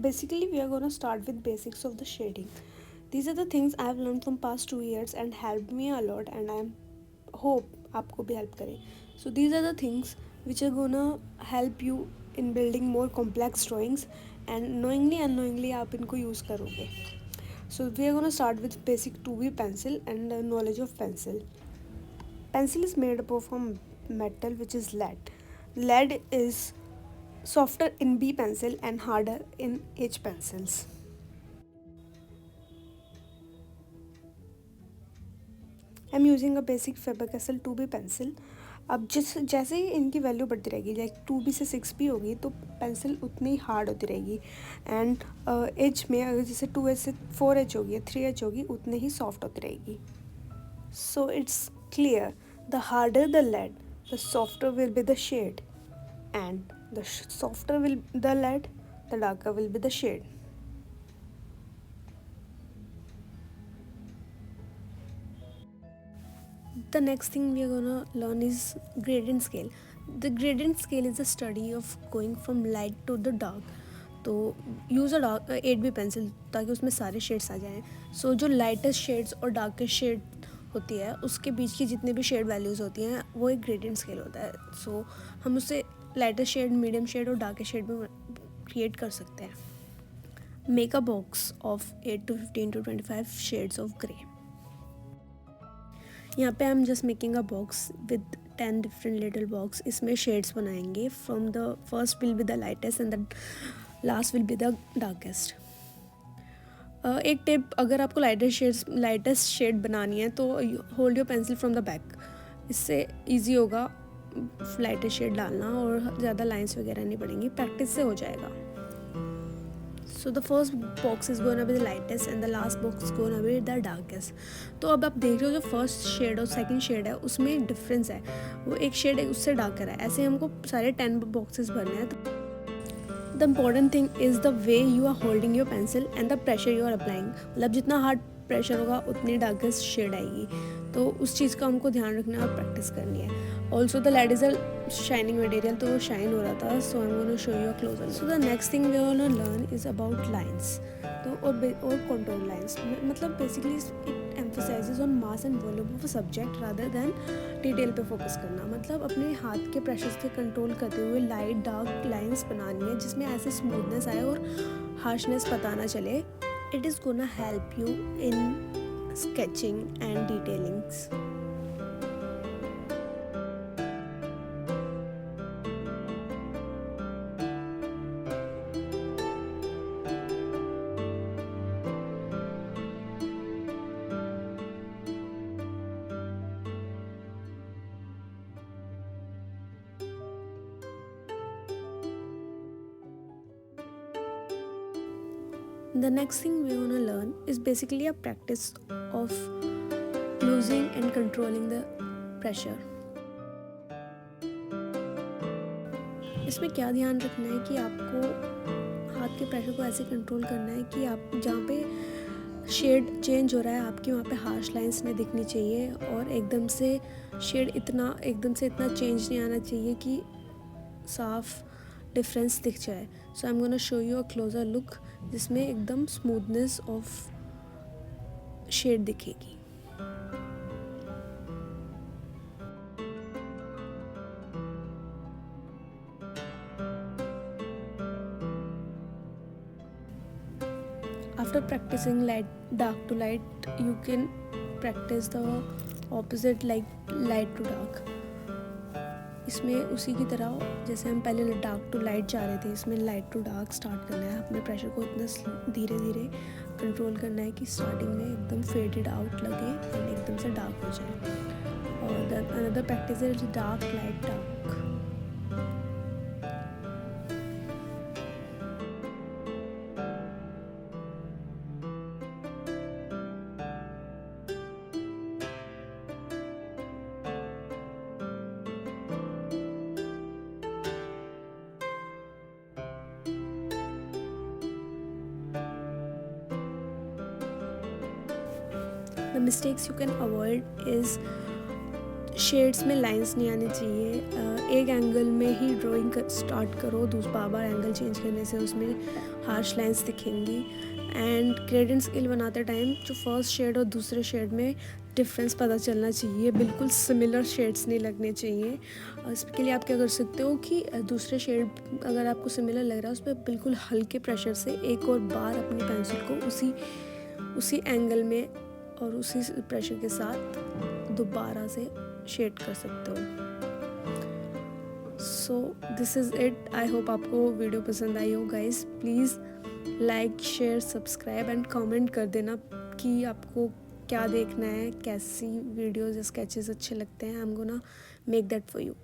basically we are going to start with basics of the shading. These are the things I have learned from past 2 years and helped me a lot, and I hope आपको भी help करे. So these are the things which are gonna help you in building more complex drawings, and knowingly unknowingly आप इनको use करोगे. So we are gonna start with basic 2B pencil and knowledge of pencil. Pencil is made up of a metal which is lead. Lead is softer in B pencil and harder in H pencils. I am using a basic favour castle 2B pencil. अब जैसे ही इनकी value बढ़ती रहेगी, like 2B से 6B होगी तो pencil उतनी ही hard होती रहेगी. एंड एच में अगर जैसे 2H से 4H होगी या 3H होगी उतने ही सॉफ्ट होती रहेगी. So it's clear, the harder the lead, the softer will be the shade, and the softer will the lead, the darker will be the shade. The next thing we are gonna learn is gradient scale. The gradient scale is the study of going from light to the dark. तो use अ 8B pencil ताकि उसमें सारे shades आ जाएँ. सो जो lightest shades और darkest shade होती है उसके बीच की जितने भी शेड वैल्यूज़ होती हैं वो एक ग्रेडियंट स्केल होता है. सो हम उससे लाइटेस्ट शेड, मीडियम शेड और डार्केस्ट शेड में क्रिएट कर सकते हैं. Make a box of 8 to 15 to 25 shades of grey. यहाँ पे I am just making a box with 10 different little box. इसमें शेड्स बनाएंगे. From the first will be the lightest and the last will be the darkest. एक tip, अगर आपको lightest shade बनानी है तो hold your pencil from the back. इससे easy होगा लाइटेस्ट शेड डालना और ज़्यादा लाइंस वगैरह नहीं पड़ेंगी. प्रैक्टिस से हो जाएगा. So the first box is gonna be the lightest and the last box gonna be the darkest. तो अब आप देख रहे हो जो फर्स्ट शेड और सेकंड शेड है उसमें डिफरेंस है. वो एक शेड है उससे डार्कर है. ऐसे हमको सारे 10 बॉक्सेस भरने हैं. तो the important thing is the way you are holding your pencil and the pressure you are applying. मतलब जितना हार्ड प्रेशर होगा उतनी डार्केस्ट शेड आएगी. तो उस चीज़ का हमको ध्यान रखना है और प्रैक्टिस करनी है. Also the lead is a shining material, तो वो शाइन हो रहा था. So I am gonna show you a closer. So the next thing we are gonna learn is about lines. तो और कंट्रोल लाइन्स. मतलब basically it emphasises on mass and volume of a subject rather than detail पे focus करना. मतलब अपने हाथ के pressure से कंट्रोल करते हुए लाइट डार्क लाइन्स बनानी है जिसमें ऐसे स्मूथनेस आए और हार्शनेस पता ना चले. It is gonna help you in sketching and detailings. The next thing we're going to learn is basically a practice of losing and controlling the pressure. इसमें क्या ध्यान रखना है कि आपको हाथ के प्रेशर को ऐसे कंट्रोल करना है कि आप जहाँ पे शेड चेंज हो रहा है आपकी वहाँ पे हार्श लाइंस नहीं दिखनी चाहिए और एकदम से इतना चेंज नहीं आना चाहिए कि साफ डिफरेंस दिख जाए. So I am gonna show you a closer look जिसमें एकदम स्मूथनेस ऑफ शेड दिखेगी. After practicing dark to light, you can practice the opposite like light to dark. इसमें उसी की तरह जैसे हम पहले डार्क टू लाइट जा रहे थे, इसमें लाइट टू डार्क स्टार्ट करना है. अपने प्रेशर को इतना धीरे धीरे कंट्रोल करना है कि स्टार्टिंग में एकदम फेडेड आउट लगे एंड एकदम से डार्क हो जाए. और another practice is dark light dark. The mistakes you can avoid is shades में लाइंस नहीं आनी चाहिए। एक एंगल में ही ड्राइंग स्टार्ट करो, बार बार एंगल चेंज करने से उसमें हार्श लाइंस दिखेंगी। एंड ग्रेडियंट स्केल बनाते टाइम जो फर्स्ट शेड और दूसरे शेड में डिफरेंस पता चलना चाहिए, बिल्कुल सिमिलर शेड्स नहीं लगने चाहिए। इसके लिए आप क्या कर सकते हो कि दूसरे शेड अगर आपको सिमिलर लग रहा है उस पर बिल्कुल हल्के प्रेशर से एक और बार अपनी पेंसिल को उसी एंगल में और उसी प्रेशर के साथ दोबारा से शेड कर सकते हो। So this is it. I hope आपको वीडियो पसंद आई हो guys. Please like, share, subscribe and comment कर देना कि आपको क्या देखना है, कैसी वीडियोज़ या स्केचेस अच्छे लगते हैं। आई am gonna make that for you.